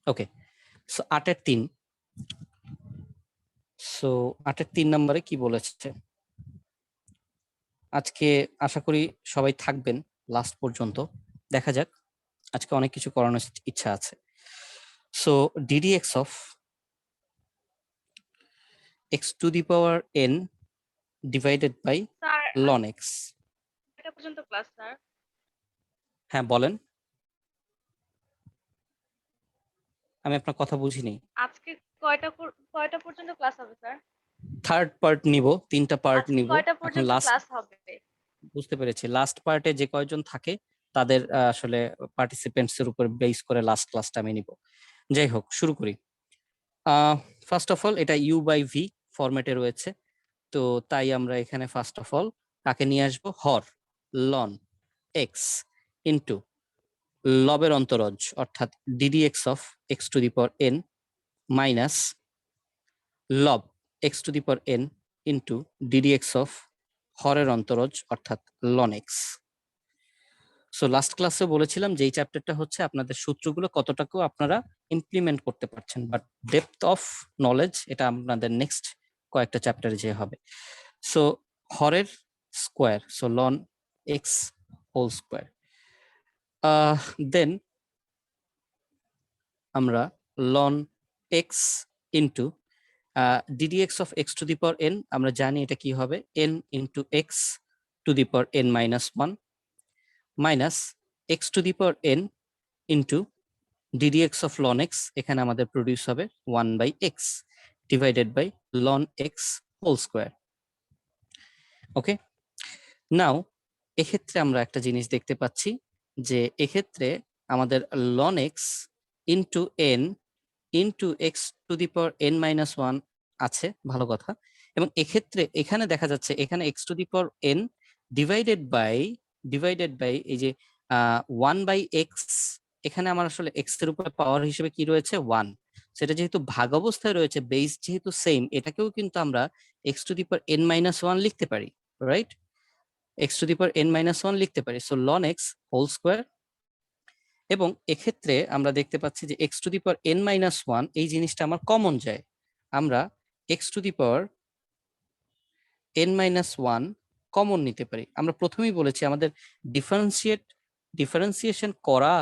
ওকে, so 8-এর 3। So 8-এর 3 নম্বরে কি বলেছে? আজকে আশা করি সবাই থাকবেন লাস্ট পর্যন্ত, দেখা যাক। আজকে অনেক কিছু করানোর ইচ্ছা আছে। So ddx of x to the power n divided by sir ln x। এটা পর্যন্ত ক্লাস স্যার। হ্যাঁ বলেন, আমি আপনার কথা বুঝিনি। আজকে কয়টা পর্যন্ত ক্লাস হবে স্যার? থার্ড পার্ট নিব, 3টা পার্ট আজকে নিব। কয়টা এখন পর্যন্ত লাস্ট, ক্লাস হবে? বুঝতে পেরেছি, লাস্ট পার্টে যে কয়জন থাকে তাদের আসলে পার্টিসিপেন্টস এর উপর বেস করে লাস্ট ক্লাসটা আমি নিব। যাই হোক, শুরু করি। ফার্স্ট অফ অল এটা ইউ বাই ভি ফরম্যাটে রয়েছে, তো তাই আমরা এখানে ফার্স্ট অফ অল কাকে নিয়ে আসবো? হর, লন এক্স ইন্টু লবের অন্তরজ অর্থাৎ ddx of x to the power N minus লব x to the power n into ddx of হরের অন্তরজ অর্থাৎ লন এক্স। সো লাস্ট ক্লাসে বলেছিলাম যে এই চ্যাপ্টারটা হচ্ছে আপনাদের সূত্রগুলো কতটাকে আপনারা ইমপ্লিমেন্ট করতে পারছেন, বাট ডেপথ অফ নলেজ এটা আপনাদের নেক্সট কয়েকটা চ্যাপ্টারে যে হবে। সো হরের square, so loan x whole square, then আমরা ln x into ddx of x to the power n, আমরা জানি এটা কি হবে, n into x to the power N minus 1 minus x to the power n into ddx of ln x, এখানে আমাদের produce হবে 1/x divided by ln x whole square. Okay, now এক্ষেত্রে আমরা একটা জিনিস দেখতে পাচ্ছি যে এক্ষেত্রে আমাদের loan x into N into x to the power N minus 1 আছে, ভালো কথা। এবং এক্ষেত্রে এখানে দেখা যাচ্ছে এখানে X to the power N divided by এই যে 1/x, এখানে আমার আসলে এক্স এর উপরে পাওয়ার হিসেবে কি রয়েছে? 1। সেটা যেহেতু ভাগ অবস্থায় রয়েছে, বেস যেহেতু সেম, এটাকেও কিন্তু আমরা X to the power N minus 1 লিখতে পারি, right? X to the power N minus 1 লিখতে পারি। So loan x whole square, এবং এক্ষেত্রে আমরা দেখতে পাচ্ছি যে X to the power N minus 1 এই জিনিসটা আমার কমন যায়, আমরা X to the power N minus 1 common নিতে পারি। আমরা প্রথমেই বলেছি আমাদের ডিফারেন্সিয়েশন করা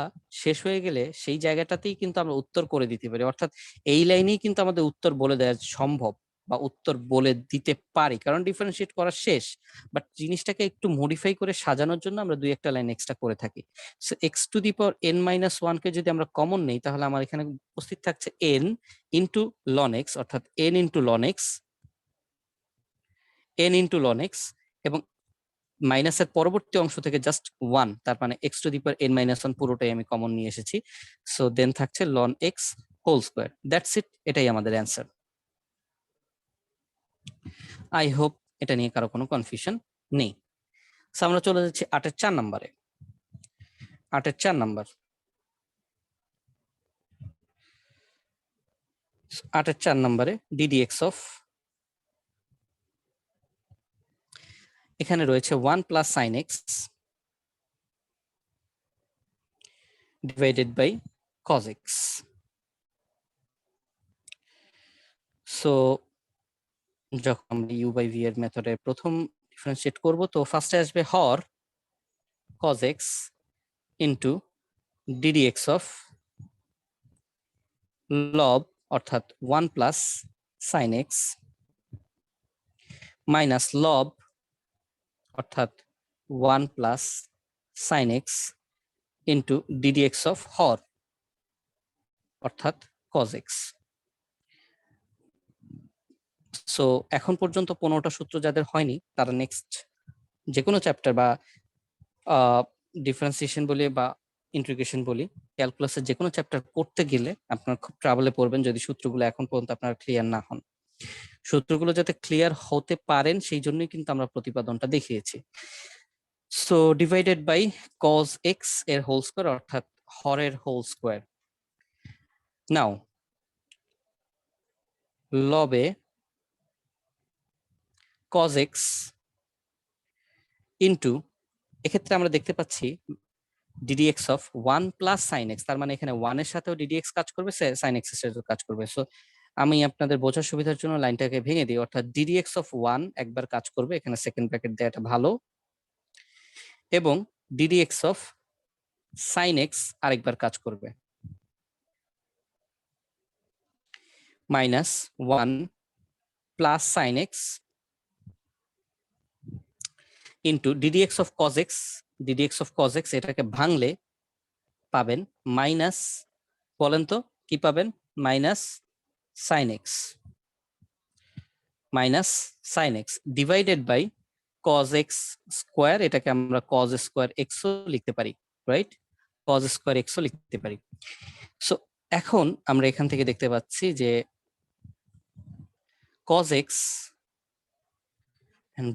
শেষ হয়ে গেলে সেই জায়গাটাতেই কিন্তু আমরা উত্তর করে দিতে পারি, অর্থাৎ এই লাইনেই কিন্তু আমাদের উত্তর বলে দেওয়া সম্ভব বা উত্তর বলে দিতে পারি, কারণ ডিফারেন্সিয়েট করা শেষ। বাট জিনিসটাকে একটু মডিফাই করে সাজানোর জন্য আমরা 2-1টা লাইন এক্সট্রা করে থাকি। So X to the power N minus 1 কে যদি আমরা কমন নেই, তাহলে আমার এখানে উপস্থিত থাকছে এন ইন্টু লন এক্স, অর্থাৎ এন ইন্টু লন এক্স, এন ইন্টু লন এক্স, এবং মাইনাসের পরবর্তী অংশ থেকে জাস্ট 1, তার মানে X to the power N minus 1 পুরোটাই আমি কমন নিয়ে এসেছি। সো দেন থাকছে লন x whole square, that's it, এটাই আমাদের অ্যান্সার। আই হোপ এটা নিয়ে কারো কোনো কনফিউশন নেই। সো আমরা চলে যাচ্ছি 8-এর 4 নম্বরে। 8-এর 4 নম্বর, 8-এর 4 নম্বরে ddx অফ, এখানে রয়েছে 1 plus sine X divided by cos X. So যখন আমরা ইউ বাই ভি এর মেথডে প্রথম ডিফারেন্সিয়েট করব, তো ফার্স্টে আসবে হর cos x into ddx of লব অর্থাৎ 1 প্লাস সাইন এক্স মাইনাস লব অর্থাৎ 1 plus sine x into ddx of হর অর্থাৎ কজ এক্স। সো এখন পর্যন্ত 15টা সূত্র যাদের হয়নি তারা নেক্সট যে কোনো চ্যাপ্টার বা ডিফারেন্সিয়েশন বলি বা ইন্টিগ্রেশন বলি, ক্যালকুলাসের যে কোনো চ্যাপ্টার করতে গেলে আপনার খুব ট্রাবলে পড়বেন যদি সূত্রগুলো এখন পর্যন্ত আপনারা ক্লিয়ার না হন। সূত্রগুলো যাতে ক্লিয়ার হতে পারেন সেই জন্যই কিন্তু আমরা প্রতিপাদনটা দেখিয়েছি। So divided by cos X এর হোল স্কোয়ার অর্থাৎ হরের হোল স্কোয়ার। নাও লবে কজ এক্স ইন্টু, এক্ষেত্রে আমরা দেখতে পাচ্ছি DDX of 1 plus sine X, তার মানে এখানে 1 এর সাথেও ডিডিএক্স কাজ করবে, সাইন এক্স এর সাথেও কাজ করবে। সো আমি আপনাদের বোঝার সুবিধার জন্য লাইনটাকে ভেঙে দিই, অর্থাৎ ডিডিএক্স অফ 1 একবার কাজ করবে, এখানে সেকেন্ড ব্র্যাকেট দেওয়াটা ভালো, এবং ডিডিএক্স অফ সাইন এক্স আরেকবার কাজ করবে, minus 1 plus sine x into ddx of cos X, DDX of cos X এটাকে ভাঙলে পাবেন মাইনাস, বলেন তো কি পাবেন, minus sine X, minus sine X divided by cos X square, এটাকে আমরা কজ স্কোয়ার এক্সও লিখতে পারি, রাইট, কজ স্কোয়ার এক্সও লিখতে পারি। সো এখন আমরা এখান থেকে দেখতে পাচ্ছি যে কজ এক্স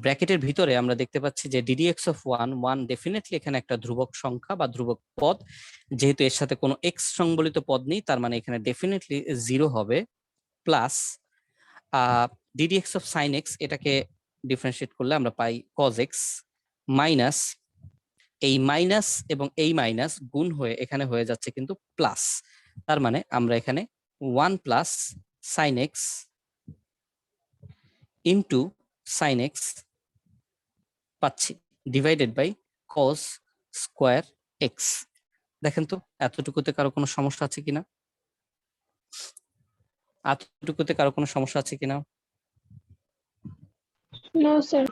ব্র্যাকেটের ভিতরে আমরা দেখতে পাচ্ছি যে ডিডিএক্স অফ 1 ডেফিনেটলি এখানে একটা ধ্রুবক সংখ্যা বা ধ্রুবক পদ, যেহেতু এর সাথে কোনো এক্স সংবলিত পদ নেই, তার মানে এখানে ডেফিনেটলি 0 হবে, plus ddx of sine x এটাকে ডিফারেন্সিয়েট করলে আমরা পাই কজ এক্স, মাইনাস এই মাইনাস এবং এই মাইনাস গুণ হয়ে এখানে হয়ে যাচ্ছে কিন্তু প্লাস, তার মানে আমরা এখানে 1 plus sine x into sine x পাচ্ছি, divided by cos square x. দেখেন তো এতটুকুতে কারো কোনো সমস্যা আছে কিনা, এতটুকুতে কারো কোনো সমস্যা আছে কিনা? No sir.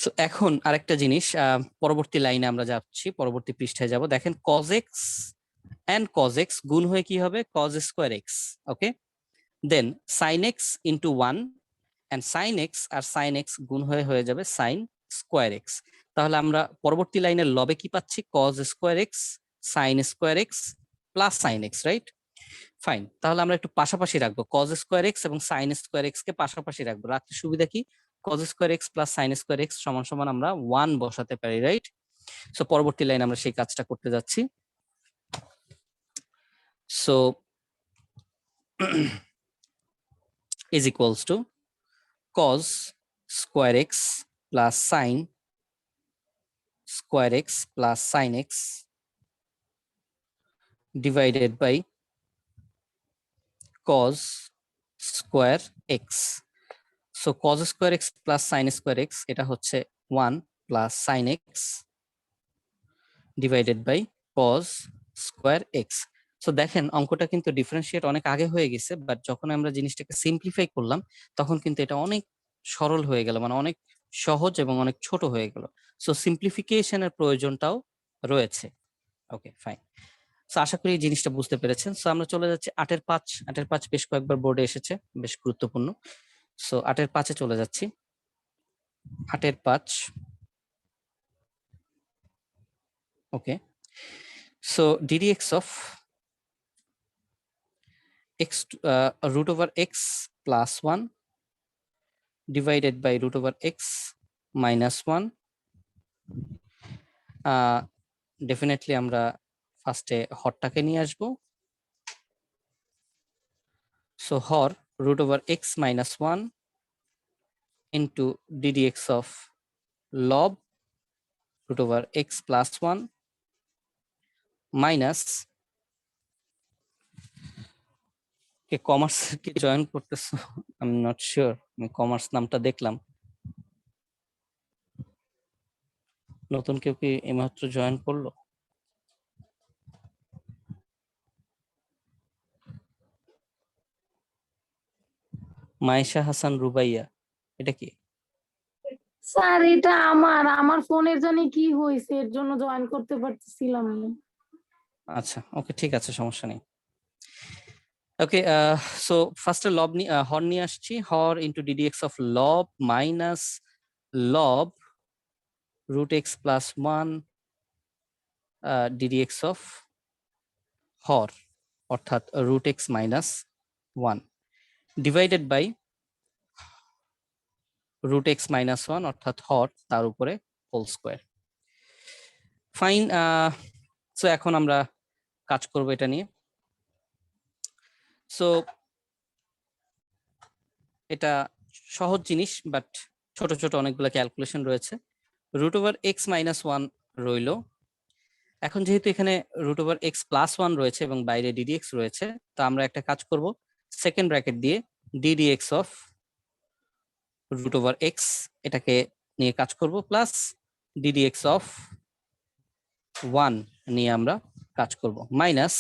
সো এখন আরেকটা জিনিস, পরবর্তী লাইনে আমরা যাচ্ছি, পরবর্তী পৃষ্ঠায় যাব, দেখেন cos X and cos X গুণ হয়ে কি হবে, cos square X, okay, then sine x into 1 and sine X আর সাইন এক্স গুণ হয়ে যাবে সাইন স্কোয়ার এক্স। তাহলে আমরা পরবর্তী লাইনের লবে কি পাচ্ছি, cause square x sine square x plus sine x, right, fine. তাহলে আমরা একটু পাশাপাশি রাখবো, কজ স্কোয়ার এক্স এবং সাইন স্কোয়ার এক্স কে পাশাপাশি রাখবো, রাখতে সুবিধা কি, cause square x plus sine square x সমান সমান আমরা 1 বসাতে পারি, রাইট। সো পরবর্তী লাইন আমরা সেই কাজটা করতে যাচ্ছি। So is equals to cos square x plus sin square x plus sin x divided by cos square x. So cos square x plus sin square x এটা হচ্ছে 1 plus sin x divided by cos square x. So দেখেন অঙ্কটা কিন্তু differentiate অনেক আগে হয়ে গেছে, but যখন আমরা জিনিসটাকে সিম্পলিফাই করলাম তখন কিন্তু এটা অনেক সরল হয়ে গেল, মানে অনেক সহজ এবং অনেক ছোট হয়ে গেল। সো সিম্পলিফিকেশনের প্রয়োজনটাও রয়েছে, ওকে ফাইন। সো আশা করি এই জিনিসটা বুঝতে পেরেছেন। সো আমরা চলে যাচ্ছি 8-এর 5, 8-এর 5 বেশ কয়েকবার বোর্ডে এসেছে, বেশ গুরুত্বপূর্ণ। সো 8-এর 5-এ চলে যাচ্ছি, 8-এর 5, okay. So ddx of x root over x plus 1 divided by root over x minus 1. Definitely আমরা ফার্স্টে হরটাকে নিয়ে আসবো। So Har root over x minus 1 into ddx of log root over x plus 1 minus K commerce কি join করতেছো, I am not sure, আমি commerce নামটা দেখলাম, নতুন কেউ কি এইমাত্র জয়েন করলো? মাইশা হাসান রুবাইয়া, এটা কি? স্যার এটা আমার ফোনের জানি কি হয়েছে, এর জন্য জয়েন করতে পারতেছিলাম না। আচ্ছা ওকে, ঠিক আছে, সমস্যা নেই। ওকে, সো ফার্স্টে লব হর নিয়ে আসছি, হর ইন্টু ডিডিএক্স অফ লব মাইনাস লব root x plus 1 d d x of হর, অর্থাৎ root x minus 1 divided by root x minus 1 অর্থাৎ হর তার উপরে হোল স্কোয়ার। ফাইন। সো এখন আমরা কাজ করব এটা নিয়ে। সো এটা সহজ জিনিস, বাট ছোট ছোট অনেকগুলো ক্যালকুলেশন রয়েছে। রুট ওভার এক্স মাইনাস 1 রইলো। এখন যেহেতু এখানে √(x+1) রয়েছে এবং বাইরে ddx রয়েছে, তো আমরা একটা কাজ করব, সেকেন্ড ব্র্যাকেট দিয়ে ddx অফ √(x) এটাকে নিয়ে কাজ করব, প্লাস ddx অফ 1 নিয়ে আমরা কাজ করব, মাইনাস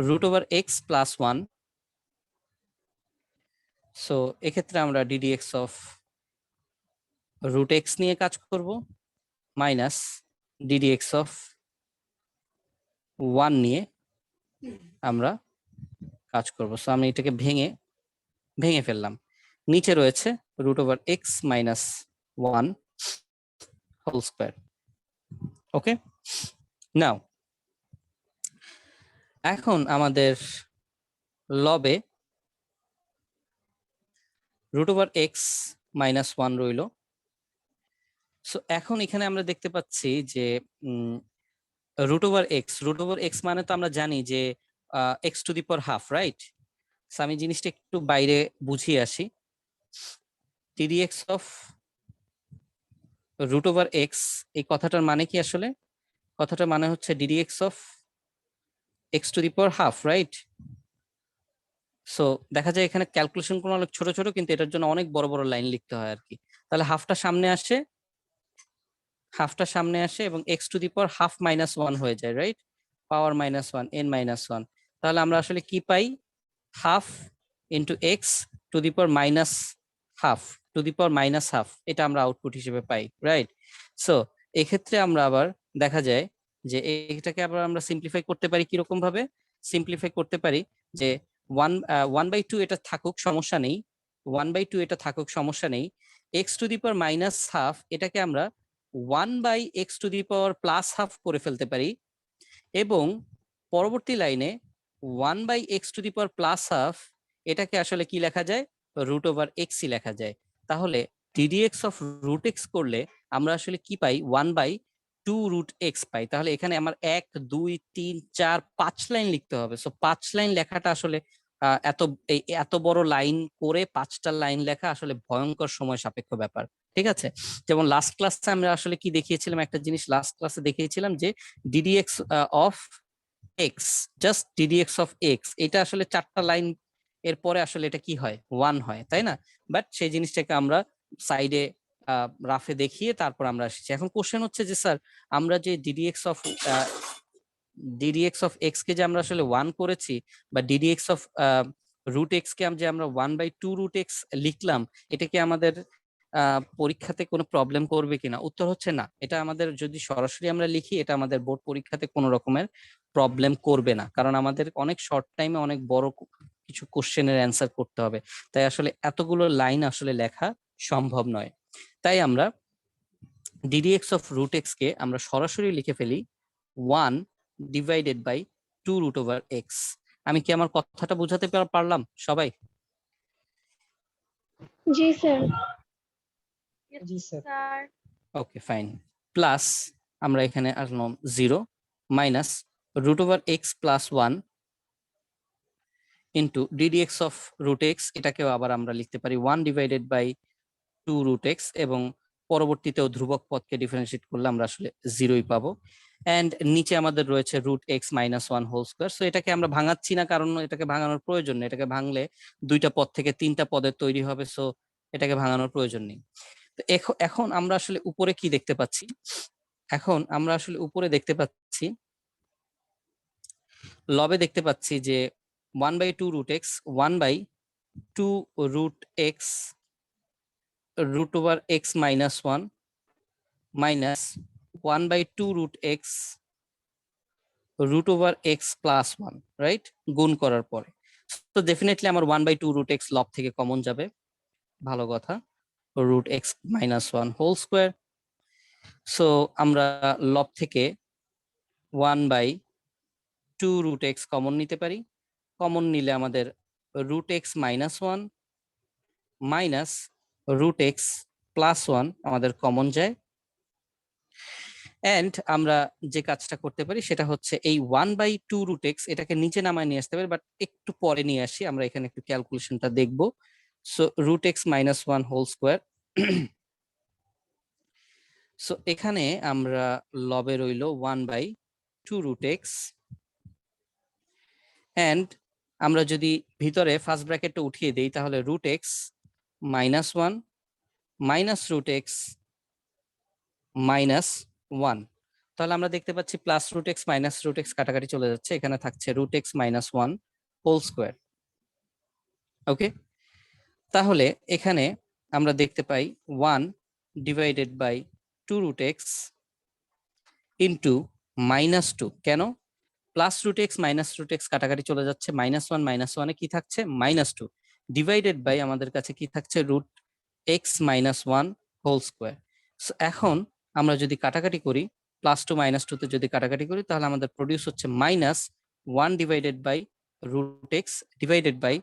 √(x+1). সো এক্ষেত্রে আমরা ddx অফ √x নিয়ে কাজ করব, মাইনাস ddx অফ 1 নিয়ে আমরা কাজ করব। সো আমি এটাকে ভেঙে ফেললাম। নিচে রয়েছে √(x-1) হোল স্কয়ার। ওকে, নাও এখন আমাদের লবে √(x-1) রইল। সো এখন এখানে আমরা দেখতে পাচ্ছি যে √(x মানে তো আমরা জানি যে x⁴, রাইট? সো আমি জিনিসটা একটু বাইরে বুঝিয়ে আসি। ddx অফ √(x) এই কথাটার মানে কি আসলে? কথাটার মানে হচ্ছে ddx of x⁴, right? So দেখা যায় এখানে ক্যালকুলেশন কোনো অনেক ছোট ছোট, কিন্তু এটার জন্য অনেক বড় বড় লাইন লিখতে হয় আর কি। তাহলে হাফটা সামনে আসে এবং x⁴ হয়ে যায়, রাইট? পাওয়ার -1 n-1। তাহলে আমরা আসলে কি পাই? হাফ ইন্টু x⁻½ এটা আমরা আউটপুট হিসেবে পাই, রাইট? সো এক্ষেত্রে আমরা আবার দেখা যায় যে এটাকে আবার আমরা সিম্পলিফাই করতে পারি কিরকম ভাবে? সিম্পলিফাই করতে পারি যে 1/2 এটা থাকুক, সমস্যা নেই। 1/2 এটা থাকুক, সমস্যা নেই। x⁻½ এটাকে আমরা 1/x⁻½ করে ফেলতে পারি এবং পরবর্তী লাইনে 1/x⁻½ এটাকে আসলে কি লেখা যায়? √(x) লেখা যায়। তাহলে ddx অফ √x করলে আমরা আসলে কি পাই? 1/2√x পাই। তাহলে এখানে আমার 1 2 3 4 5 লাইন লিখতে হবে। সো 5 লাইন লেখাটা আসলে এত বড় লাইন করে 5টা লাইন লেখা আসলে ভয়ঙ্কর সময় সাপেক্ষ ব্যাপার, ঠিক আছে? যেমন লাস্ট ক্লাসে আমরা আসলে কি দেখিয়েছিলাম? একটা জিনিস লাস্ট ক্লাসে দেখিয়েছিলাম যে ddx of x, just ddx of x, এটা আসলে 4টা লাইন এরপরে আসলে এটা কি হয়? 1 হয়, তাই না? বাট সেই জিনিসটাকে আমরা সাইডে রাফে দেখিয়ে তারপর আমরা এসেছি। এখন কোশ্চেন হচ্ছে যে স্যার আমরা যে ddx অফ x কে যে আমরা আসলে 1 করেছি, বা ddx অফ √x কে যে আমরা 1/2√x লিখলাম, এটা কি আমাদের পরীক্ষাতে কোনো প্রবলেম করবে কিনা? উত্তর হচ্ছে না। এটা আমাদের যদি সরাসরি আমরা লিখি, এটা আমাদের বোর্ড পরীক্ষাতে কোনো রকমের প্রবলেম করবে না, কারণ আমাদের অনেক শর্ট টাইমে অনেক বড় কিছু কোশ্চেনের অ্যান্সার করতে হবে। তাই আসলে এতগুলো লাইন আসলে লেখা সম্ভব নয়। তাই আমরা ddx অফ √x কে আমরা সরাসরি লিখে ফেলি 1/2√x। আমি কি আমার কথাটা বোঝাতে পারলাম সবাই? জি স্যার। জি sir. Sir okay, fine. Plus আমরা এখানে আসলাম 0 minus √(x+1) into ddx of √x, এটাকেও আবার আমরা লিখতে পারি 1/2√x, এবং পরবর্তীতেও ধ্রুবক পদকে ডিফারেন্সিয়েট করলে আমরা আসলে 0ই পাবো। এন্ড নিচে আমাদের রয়েছে √x-1 হোল স্কয়ার। সো এটাকে আমরা ভাঙাচ্ছি না, কারণ এটাকে ভাঙানোর প্রয়োজন নেই। এটাকে ভাঙলে 2টা পদ থেকে 3টা পদের তৈরি হবে, সো এটাকে ভাঙানোর প্রয়োজন নেই। তো এখন আমরা আসলে উপরে কি দেখতে পাচ্ছি? এখন আমরা আসলে উপরে দেখতে পাচ্ছি, লবে দেখতে পাচ্ছি যে 1/2√x 1/2√x √(x-1) minus 1/2√x √(x+1), right? গুণ করার পরে তো ডেফিনেটলি আমার 1/2√x লব থেকে কমন যাবে, ভালো কথা। √(x-1) whole square. সো আমরা লব থেকে 1/2√x কমন নিতে পারি। কমন নিলে আমাদের √(x-1) মাইনাস √(x+1) আমাদের কমন যায়। এন্ড আমরা যে কাজটা করতে পারি সেটা হচ্ছে এই 1/2√x এটাকে নিচে নামায় নিয়ে আসতে পারি, বাট একটু পরে নিয়ে আসি, আমরা এখানে একটু ক্যালকুলেশনটা দেখবো। So √(x-1) whole square so এখানে আমরা লবে রইল 1/2 root x, অ্যান্ড আমরা যদি ভিতরে ফার্স্ট ব্র্যাকেটটা উঠিয়ে দেই তাহলে root x -1 minus root x -1, তাহলে আমরা দেখতে পাচ্ছি plus root x minus root x কাটাকাটি চলে যাচ্ছে, এখানে থাকছে root x -1 whole square. Okay, তাহলে এখানে আমরা দেখতে পাই 1 ডিভাইডেড বাই 2 root x ইন্টু -2, কেন plus root x minus root x কাটাকাটি চলে যাচ্ছে, -1 কি থাকছে -2 ডিভাইডেড বাই আমাদের কাছে কি থাকছে root x -1 হোল স্কোয়ার। এখন আমরা যদি কাটাকাটি করি +2 -2 তে যদি কাটাকাটি করি তাহলে আমাদের প্রডিউস হচ্ছে -1 divided by root x divided by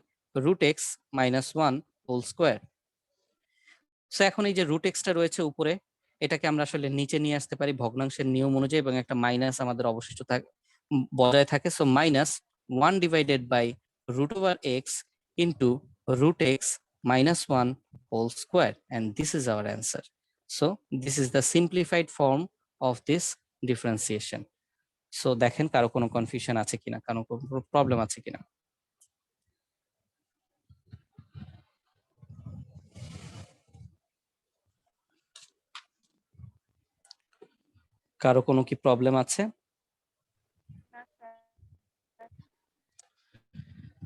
root x -1 whole square. So এখন এই যে root x টা রয়েছে উপরে, এটাকে আমরা আসলে নিচে নিয়ে আসতে পারি ভগ্নাংশের নিয়ম অনুযায়ী এবং একটা মাইনাস আমাদের অবশিষ্ট বজায় থাকে। So -1 divided by √x into root x -1 whole square, and this is our answer. So this is the simplified form of this differentiation. So দেখেন কারো কোনো কনফিউশন আছে কিনা, কারো কোনো প্রবলেম আছে কিনা। কারো কোনো কি প্রবলেম আছে? না স্যার।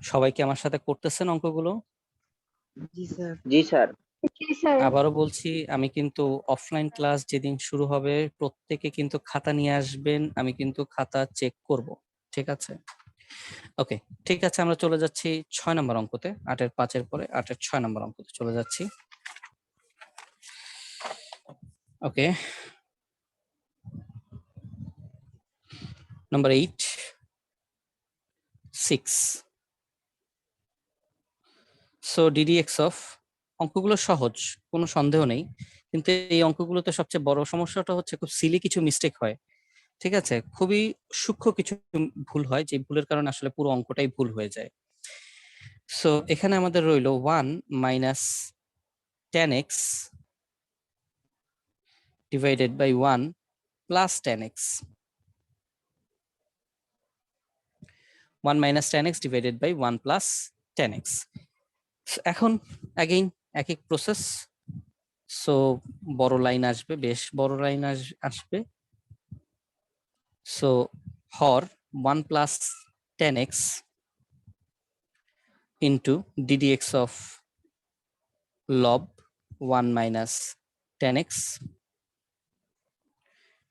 সবাই কি আমার সাথে করতেছেন অঙ্কগুলো? জি স্যার। জি স্যার। আবারও বলছি, আমি কিন্তু অফলাইন ক্লাস যেদিন শুরু হবে প্রত্যেকে কিন্তু খাতা নিয়ে আসবেন, আমি কিন্তু খাতা চেক করব, ঠিক আছে? ওকে, ঠিক আছে, আমরা চলে যাচ্ছি 6 নম্বর অঙ্কতে। 8-এর 5-এর পরে 8-এর 6 নম্বর অঙ্কতে চলে যাচ্ছি। ওকে, নাম্বার 8 6। সো ডিডিএক্স অফ, অঙ্কগুলো সহজ, কোনো সন্দেহ নেই, কিন্তু এই অঙ্কগুলোতে সবচেয়ে বড় সমস্যাটা হচ্ছে খুব সিলি কিছু মিস্টেক হয়, ঠিক আছে? খুবই সূক্ষ্ম কিছু ভুল হয়, যে ভুলের কারণে আসলে পুরো অঙ্কটাই ভুল হয়ে যায়। সো এখানে আমাদের রইলো 1 minus tan x divided by 1 plus tan x, 1 minus tan x divided by 1 plus tan x. এখন অ্যাগেইন একই প্রসেস। সো বড় লাইন আসবে, বেশ বড় লাইন আসবে। So Har 1 plus tan x into ddx of log 1 minus tan x।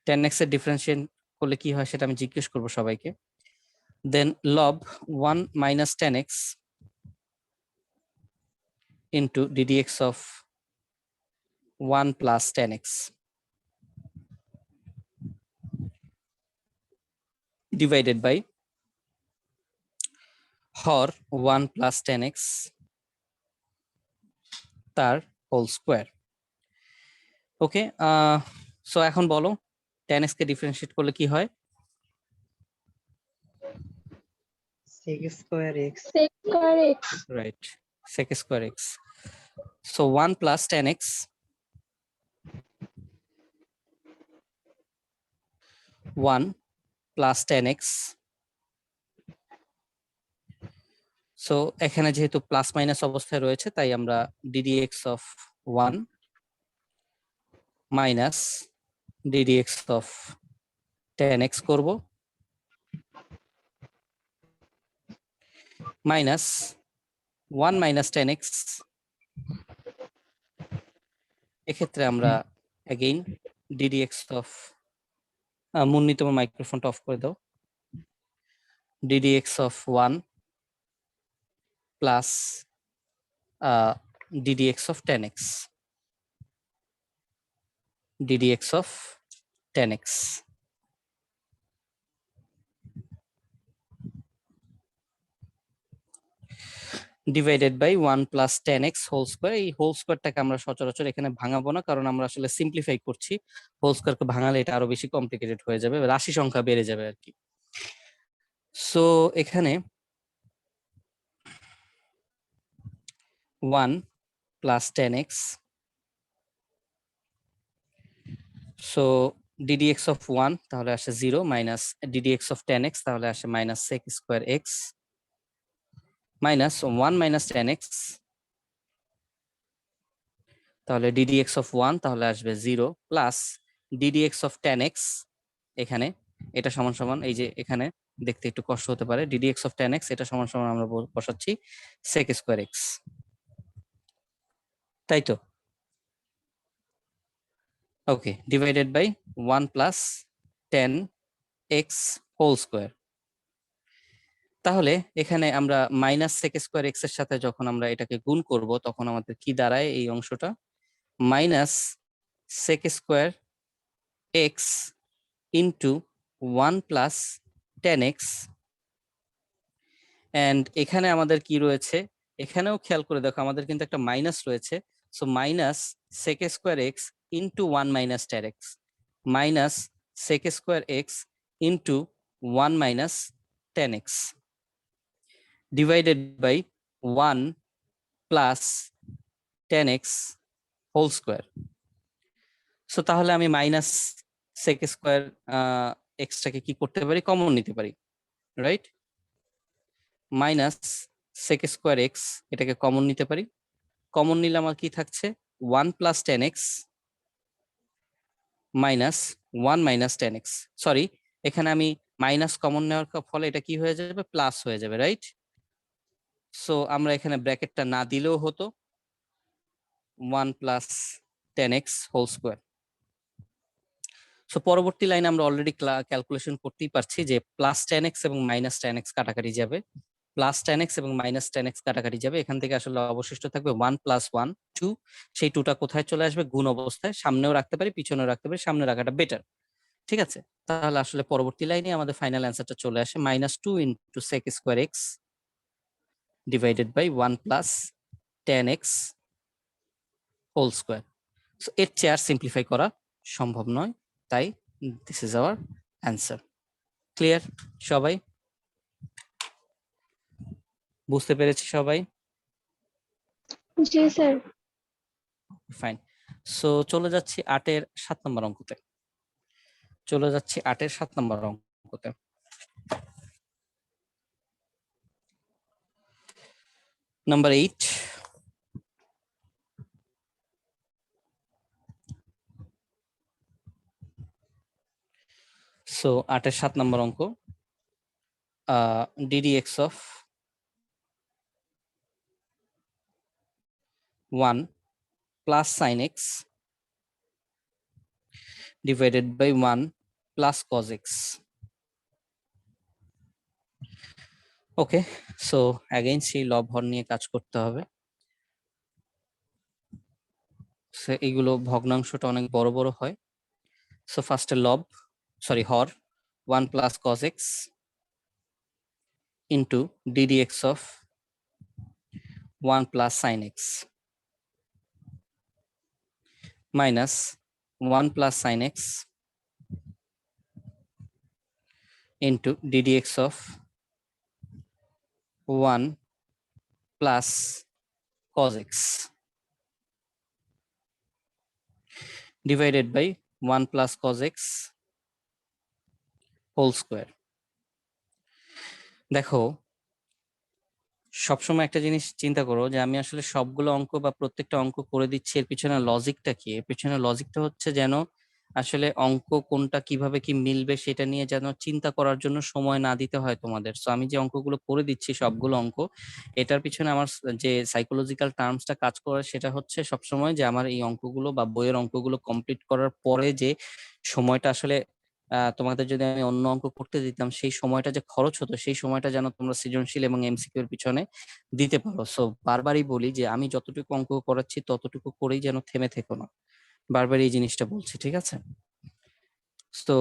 tan x এর differentiate করলে কি হয় সেটা আমি জিজ্ঞেস করব সবাইকে। দেন log 1 minus tan x into ddx of 1 plus tan x divided by Har 1 plus tan x তার হোল স্কোয়ার। ওকে, সো এখন বলো tan x কে ডিফারেন্সিয়েট করলে কি হয়? sec square x। Right, sec square x। So 1 plus tan x 1 plus tan x। So এখানে যেহেতু plus minus অবস্থায় রয়েছে তাই আমরা ddx of 1 minus ddx of tan x করব, মাইনাস 1 minus tan x। এক্ষেত্রে আমরা অ্যাগেইন ddx of মুন্নি তোমার মাইক্রোফোনটা অফ করে দাও, ddx of 1 plus ddx of tan x, ddx of tan x divided by 1 plus tan x whole square. এই whole স্কোয়ারটাকে আমরা সচরাচর এখানে ভাঙাবো না, কারণ আমরা আসলে সিম্পলিফাই করছি। হোল স্কোয়ারকে ভাঙালে এটা আরো বেশি কমপ্লিকেটেড হয়ে যাবে, রাশি সংখ্যা বেড়ে যাবে আর কি। সো এখানে 1 plus tan x so ddx of 1 তাহলে আসে 0 মাইনাস ddx of 10x তাহলে আসে minus sec square x minus 1 minus 10x তাহলে ddx of 1 তাহলে আসবে 0 প্লাস ddx of 10x এখানে এটা সমান সমান এই যে এখানে দেখতে একটু কষ্ট হতে পারে ddx of 10x এটা সমান সমান আমরা বসাচ্ছি sec স্কোয়ার x তাই তো okay divided by 1 plus 10x whole square তাহলে এখানে আমরা মাইনাস সেক স্কোয়ার এক্স এর সাথে যখন আমরা এটাকে গুণ করব তখন আমাদের কি দাঁড়ায় এই অংশটা minus sec square X into 1 plus 10x and এখানে আমাদের কি রয়েছে এখানেও খেয়াল করে দেখো আমাদের কিন্তু একটা মাইনাস রয়েছে so minus sec square X into 1 minus 10x minus sec square X into 1 minus 10x divided by 1 plus 10x whole square. So তাহলে আমি মাইনাস সেক স্কোয়ার এক্সটাকে কি করতে পারি কমন নিতে পারি right minus sec square X এটাকে common নিতে পারি কমন নিলে আমার কি থাকছে 1 plus 10x minus 1 minus 10x sorry এখানে আমি মাইনাস কমন নেওয়ার ফলে এটা কি হয়ে যাবে প্লাস হয়ে যাবে রাইট সো আমরা এখানে ব্র্যাকেটটা না দিলেও হতো 1 plus 10x whole square so পরবর্তী লাইনে আমরা অলরেডি ক্যালকুলেশন করতেই পারছি যে প্লাস 10x এবং মাইনাস 10x কাটাকাটি যাবে প্লাস 10x এবং মাইনাস 10x কাটাকাটি যাবে এখান থেকে আসলে অবশিষ্ট থাকবে 1 প্লাস 1 2 সেই 2টা কোথায় চলে আসবে গুণ অবস্থায় সামনেও রাখতে পারি পিছনেও রাখতে পারি সামনে রাখাটা বেটার ঠিক আছে তাহলে আসলে পরবর্তী লাইনে আমাদের ফাইনাল অ্যান্সারটা চলে আসে -2 into sec square X divided by 1 plus 10x whole square so এর চেয়ে আর সিম্পলিফাই করা সম্ভব নয় তাই this is our answer clear সবাই বুঝতে পেরেছি সবাই জি স্যার ফাইন সো চলে যাচ্ছি 8-এর 7 নম্বর অঙ্কতে চলে যাচ্ছি 8-এর 7 নম্বর অঙ্কতে নাম্বার 8 সো 8-এর 7 নম্বর অঙ্ক ddx of 1 plus sin x divided by 1 plus cos x. Okay so again সেই লব হর নিয়ে কাজ করতে হবে সো এইগুলো ভগ্নাংশটা অনেক বড় বড় হয় সো ফার্স্টে লব sorry Har 1 plus cos x into ddx of 1 plus sin x minus 1 plus sin x into ddx of 1 plus cos x divided by 1 plus cos x whole square. দেখো সবসময় একটা জিনিস চিন্তা করো যে আমি আসলে সবগুলো অঙ্ক বা প্রত্যেকটা অঙ্ক করে দিচ্ছি এর পিছনে লজিকটা কি এর পিছনে লজিকটা হচ্ছে যেন আসলে অঙ্ক কোনটা কিভাবে কি মিলবে সেটা নিয়ে যেন চিন্তা করার জন্য সময় না দিতে হয় তোমাদের সো আমি যে অঙ্কগুলো করে দিচ্ছি সবগুলো অঙ্ক এটার পিছনে আমার যে সাইকোলজিক্যাল টার্মসটা কাজ করে সেটা হচ্ছে সবসময় যে আমার এই অঙ্কগুলো বা বইয়ের অঙ্কগুলো কমপ্লিট করার পরে যে সময়টা আসলে তোমাদের যদি আমি অন্য অঙ্ক করতে দিতাম সেই সময়টা যে খরচ হতো সেই সময়টা যেন তোমরা সৃজনশীল এবং এমসিকিউ এর পিছনে দিতে পারো সো বারবারই বলি যে আমি যতটুকু অঙ্ক করাচ্ছি ততটুকু করেই যেন থেমে থেকো না বারবার এই জিনিসটা বলছি ঠিক আছে তো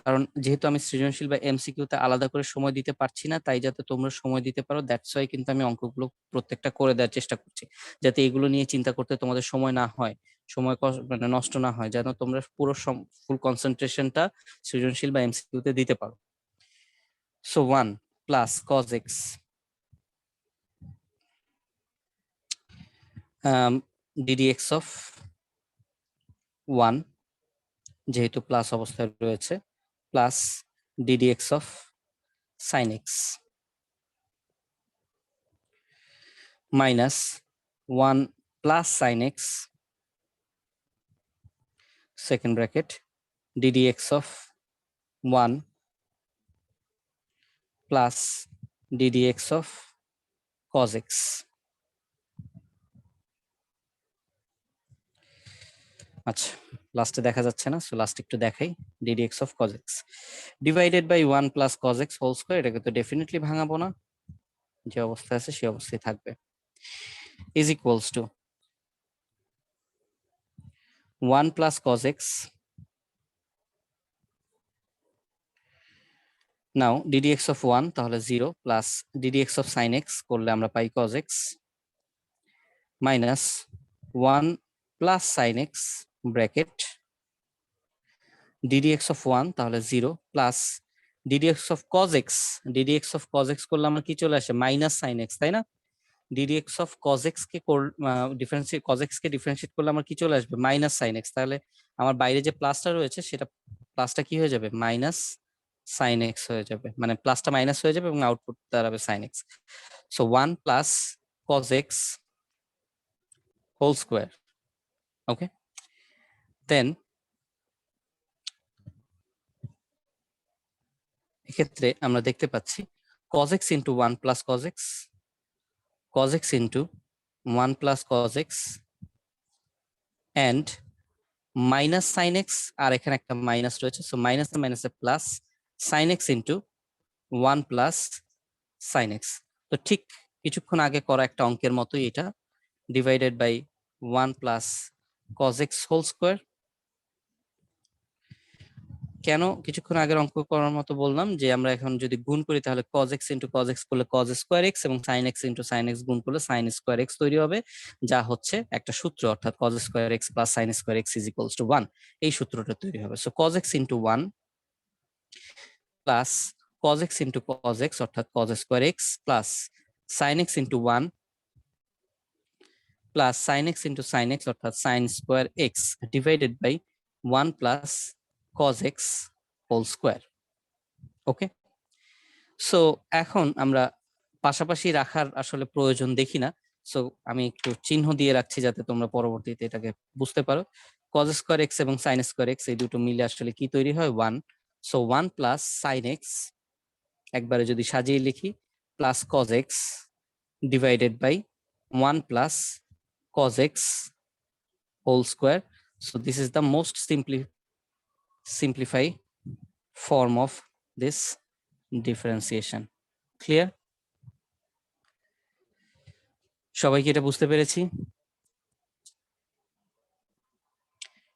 কারণ যেহেতু আমি সৃজনশীল বা এমসিকিউতে আলাদা করে সময় দিতে পারছি না তাই যাতে তোমরা সময় দিতে পারো দ্যাটস ওয়াই কিন্তু আমি অঙ্কগুলো প্রত্যেকটা করে দেওয়ার চেষ্টা করছি যাতে এগুলো নিয়ে চিন্তা করতে তোমাদের সময় না হয় সময় মানে নষ্ট না হয় যেন তোমরা পুরো ফুল কনসেন্ট্রেশনটা সৃজনশীল বা এমসিকিউতে দিতে পারো so 1 plus cos x ddx of 1 যেহেতু প্লাস অবস্থায় রয়েছে, plus ddx of sin x minus 1 plus sin x second bracket ddx of 1 plus ddx of cos x। আচ্ছা, লাস্টে দেখা যাচ্ছে না, সো লাস্ট একটু দেখাই। ddx of cos x divided by 1 plus cos x whole square, এটাকে তো definitely ভাঙাবো না, যে অবস্থায় আছে সেই অবস্থায় থাকবে, is equals to 1 plus cos x now ddx of 1 তাহলে 0 plus ddx of sin x করলে আমরা পাই cos x minus 1 plus sin x bracket ddx of 1 তাহলে 0 plus ddx of cos x, ddx of cos x করলে আমরা কি চলে আসে minus sin x, তাই না? ddx of cos x K differentiate, cos x K differentiate করলে আমার কি চলে আসবে মাইনাস sin x, তাহলে আমার বাইরে যে প্লাসটা রয়েছে সেটা প্লাসটা কি হয়ে যাবে মাইনাস sin x হয়ে যাবে, মানে প্লাসটা মাইনাস হয়ে যাবে এবং আউটপুট দাঁড়াবে sin x। So 1 plus cos x whole square, okay. Then এক্ষেত্রে আমরা দেখতে পাচ্ছি cos x into 1 plus cos x, cos x into 1 plus cos x and minus sin x, আর এখানে একটা মাইনাস রয়েছে, সো মাইনাস মাইনাসে plus sin x into 1 plus sin x। তো ঠিক কিছুক্ষণ আগে করা একটা অঙ্কের মতোই এটা, divided by 1 plus cos x whole square. কেন কিছুক্ষণ আগের অঙ্ক করার মতো বললাম, যে আমরা এখন যদি গুণ করি তাহলে cos x into cos x করলে cos স্কয়ার x এবং sin x into sin x গুণ করলে sin স্কয়ার x তৈরি হবে, যা হচ্ছে একটা সূত্র, অর্থাৎ cos square x plus sin square x is equals to 1, এই সূত্রটা তৈরি হবে। So cos x into 1 plus cos x into cos x অর্থাৎ cos square x plus sin x into 1 plus sin x into sin x অর্থাৎ sin square x divided by 1 plus cos x whole square, okay. So এখন আমরা পাশাপাশি রাখার আসলে প্রয়োজন দেখি না, সো আমি একটু চিহ্ন দিয়ে রাখছি যাতে তোমরা পরবর্তীতে এটাকে বুঝতে পারো। cos স্কয়ার x এবং sin স্কয়ার x এই দুটো মিলে আসলে কি তৈরি হয় 1, সো 1 প্লাস sin x একবারে যদি সাজিয়ে লিখি plus cos x divided by 1 plus cos x whole square. So this is the most simplify form of this differentiation. Clear? সবাই কি এটা বুঝতে পেরেছি?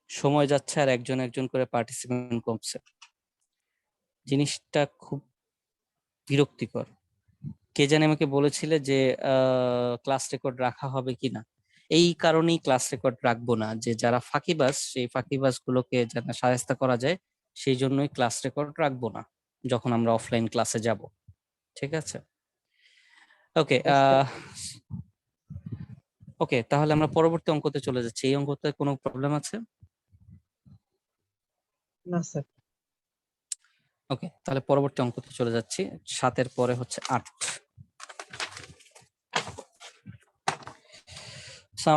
সময় যাচ্ছে আর একজন একজন করে পার্টিসিপেন্ট কমছে, জিনিসটা খুব বিরক্তিকর। কে জানে আমাকে বলেছিলে যে ক্লাস রেকর্ড রাখা হবে কিনা, এই কারণেই ক্লাস রেকর্ড রাখবো না, যে যারা ফাঁকিবাজ সেই ফাঁকিবাজ গুলোকে যাতে শায়েস্তা করা যায় সেই জন্যই ক্লাস রেকর্ড রাখবো না যখন আমরা অফলাইন ক্লাসে যাব, ঠিক আছে? ওকে, ওকে, তাহলে আমরা পরবর্তী অঙ্কতে চলে যাচ্ছি। এই অঙ্কতে কোনো প্রবলেম আছে? না স্যার। ওকে, তাহলে পরবর্তী অঙ্কতে চলে যাচ্ছি। 7-এর পরে হচ্ছে 8।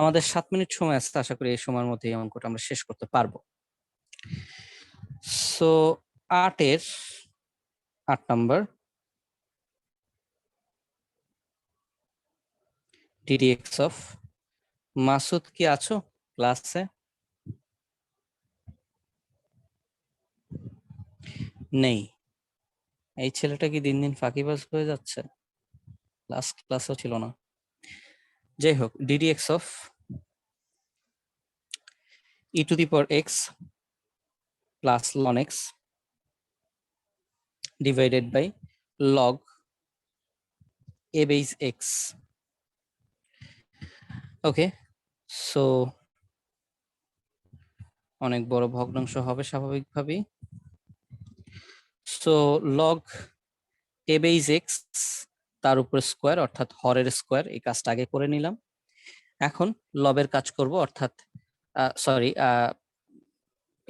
আমাদের 7 মিনিট সময় আছে, আশা করি এই সময়ের মধ্যে এই অঙ্কটা আমরা শেষ করতে পারবো। সো 8-এর 8 নাম্বার ddx অফ, মাসুদ কি আছো ক্লাসে? নেই। এই ছেলেটা কি দিন দিন ফাঁকিবাজ হয়ে যাচ্ছে, ক্লাসেও ছিল না। যাই হোক, ddx of e to the power x plus ln x divided by log a base x। Okay, so অনেক বড় ভগ্নাংশ হবে স্বাভাবিকভাবেই। So log a base x তার উপর স্কোয়ার অর্থাৎ হরের স্কোয়ার, এই কাজটা আগে করে নিলাম। এখন লবের কাজ করব, অর্থাৎ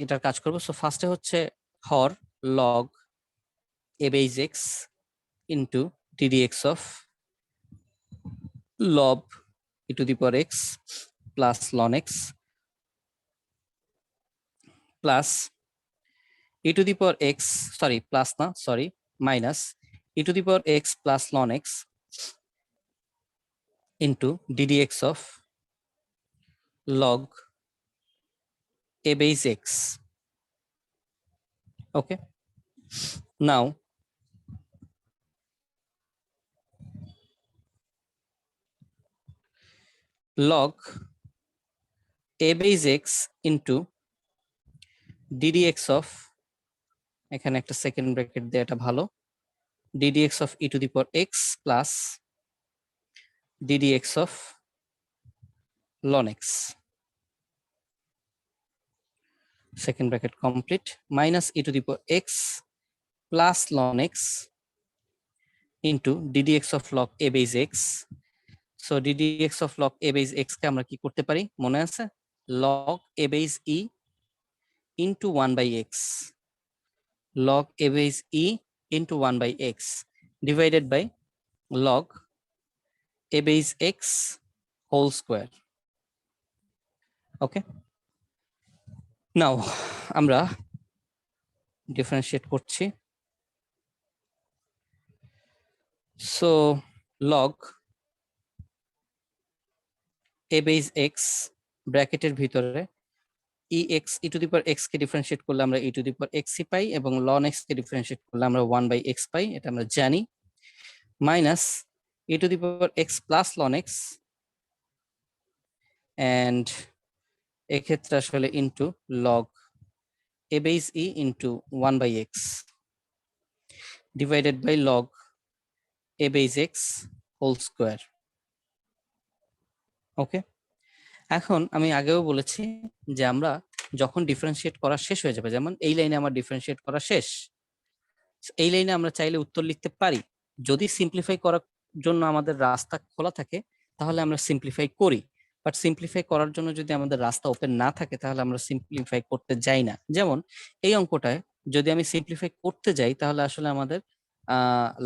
এটার কাজ করব। সো ফার্স্টে হচ্ছে হর log a base x into ddx of log e to the power x plus ln x plus e to the power x, sorry, plus na, sorry, minus e to the power x plus ln x into ddx of log a base x. Okay, now log a base x into ddx of, এখানে একটা second bracket দেয়া এটা ভালো, ddx of e to the power x plus ddx of ln x, second bracket complete, minus e to the power x plus ln x into ddx of log a base x. So ddx of log a base x কে আমরা কি করতে পারি মনে আছে, log a base e into 1 by x, log a base e into 1 by x divided by log a base x whole square. Okay, now আমরা differentiate করছি। So log a base x ব্র্যাকেটের ভিতরে ex e to the power x K differentiate করলে আমরা e to the power x পাই এবং ln x কে differentiate করলে আমরা 1 by x পাই, এটা আমরা জানি, minus e to the power x plus ln x and এক্ষেত্রে আসলে into log a base e into 1 by x divided by log a base x whole square. ওকে, এখন আমি আগেও বলেছি যে আমরা যখন ডিফারেন্সিয়েট করা শেষ হয়ে যাবে, যেমন এই লাইনে আমার ডিফারেন্সিয়েট করা শেষ, এই লাইনে আমরা চাইলে উত্তর লিখতে পারি। যদি সিম্পলিফাই করার জন্য আমাদের রাস্তা খোলা থাকে তাহলে আমরা সিম্পলিফাই করি, বাট সিম্পলিফাই করার জন্য যদি আমাদের রাস্তা ওপেন না থাকে তাহলে আমরা সিম্পলিফাই করতে যাই না। যেমন এই অঙ্কটায় যদি আমি সিম্পলিফাই করতে যাই তাহলে আসলে আমাদের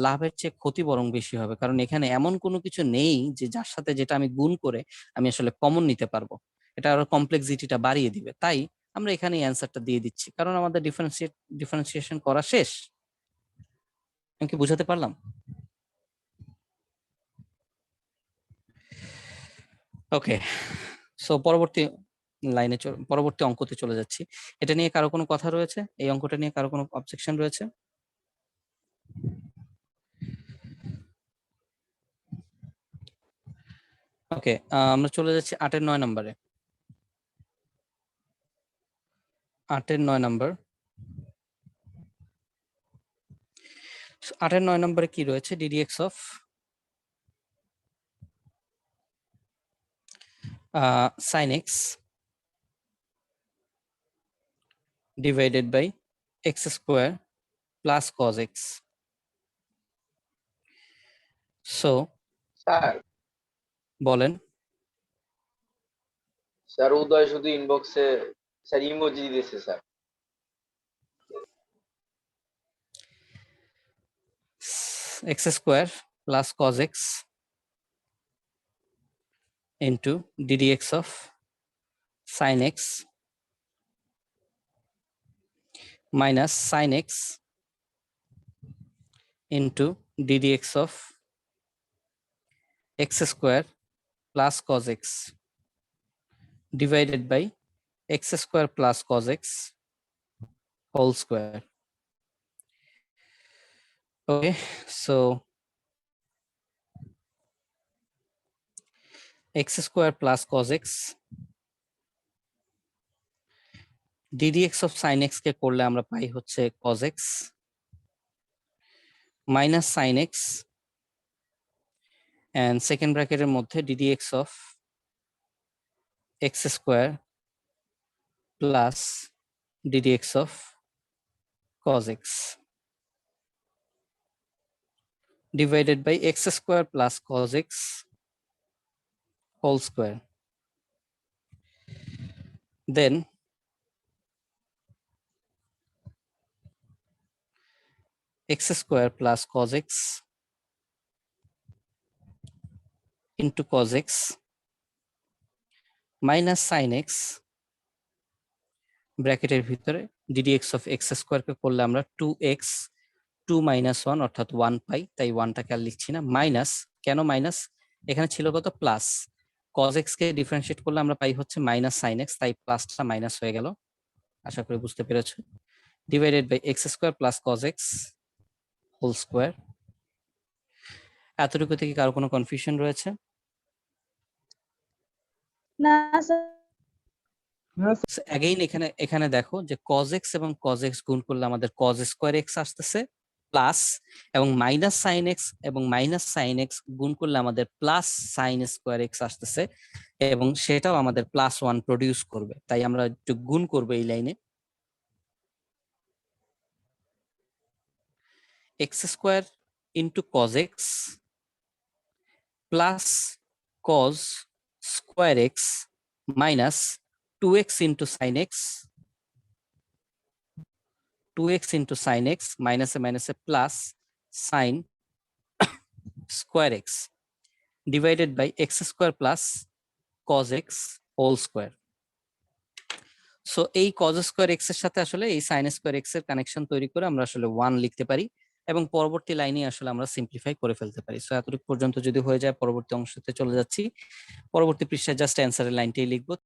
লাভের চেয়ে ক্ষতি বরং বেশি হবে, কারণ এখানে এমন কোনো কিছু নেই যে যার সাথে যেটা আমি গুণ করে আমি আসলে কমন নিতে পারবো, এটা আরো কমপ্লেক্সিটিটা বাড়িয়ে দিবে। তাই আমরা এখানে অ্যান্সারটা দিয়ে দিচ্ছি, কারণ আমাদের ডিফারেন্সিয়েশন করা শেষ। আমি কি বুঝাতে পারলাম? ওকে, সো পরবর্তী লাইনে পরবর্তী অঙ্কতে চলে যাচ্ছি। এটা নিয়ে কারো কোনো কথা রয়েছে? এই অঙ্কটা নিয়ে কারো কোনো অবজেকশন রয়েছে? ওকে, আমরা চলে যাচ্ছি 8-এর 9 নম্বরে। 8-এর 9 নম্বর, 8-এর 9 নম্বরে কি রয়েছে, ddx of sin x divided by x square plus cos x. So sir বলেন। স্যার উদয় শুধু ইনবক্সে স্যার ইমোজি দিয়েছে sir. x square plus cos x into ddx of sin x minus sin x into ddx of x square plus cos x divided by x square plus cos x whole square. Okay, so x square plus cos x ddx of sin x কে করলে আমরা পাই হচ্ছে cos x minus sin x and second bracket এর মধ্যে ddx of x square plus ddx of cos x divided by x square plus cos x whole square. Then x square plus cos x into cos x minus sine x ব্র্যাকেটের ভিতরে ddx of x স্কোয়ারকে করলে আমরা 2x 2 minus 1 অর্থাৎ 1 পাই, তাই 1টাকে আর লিখছি না। Minus, কেন মাইনাস? এখানে ছিল কত? প্লাস। cos x কে ডিফারেন্সিয়েট করলে আমরা পাই হচ্ছে মাইনাস সাইন x, তাই প্লাসটা মাইনাস হয়ে গেল। আশা করি বুঝতে পেরেছো। Divided by x square plus cos x whole square. এতটুকু থেকে কারো কোনো কনফিউশন রয়েছে? না স্যার। অ্যাগেইন এখানে দেখো যে cos x এবং cos x গুণ করলে আমাদের cos স্কোয়ার x আসতেছে প্লাস, এবং মাইনাস সাইন x এবং মাইনাস সাইন x গুণ করলে আমাদের প্লাস সাইন স্কোয়ার x আসতেছে, এবং সেটাও আমাদের +1 প্রডিউস করবে। তাই আমরা একটু গুণ করবো এই লাইনে। x square into cos x plus cos square x minus 2x into sin x, 2x into sin x মাইনাসে মাইনাসে plus sin square x divided by x square plus cos x whole square. So এই cos square x এর সাথে আসলে এই sin square x এর connection তৈরি করে আমরা আসলে 1 লিখতে পারি, এবং পরবর্তী লাইনে আসলে আমরা সিম্পলিফাই করে ফেলতে পারি। সো এতটুকু পর্যন্ত যদি হয়ে যায়, পরবর্তী অংশতে চলে যাচ্ছি। পরবর্তী পৃষ্ঠায় জাস্ট অ্যান্সারের লাইনটাই লিখবো।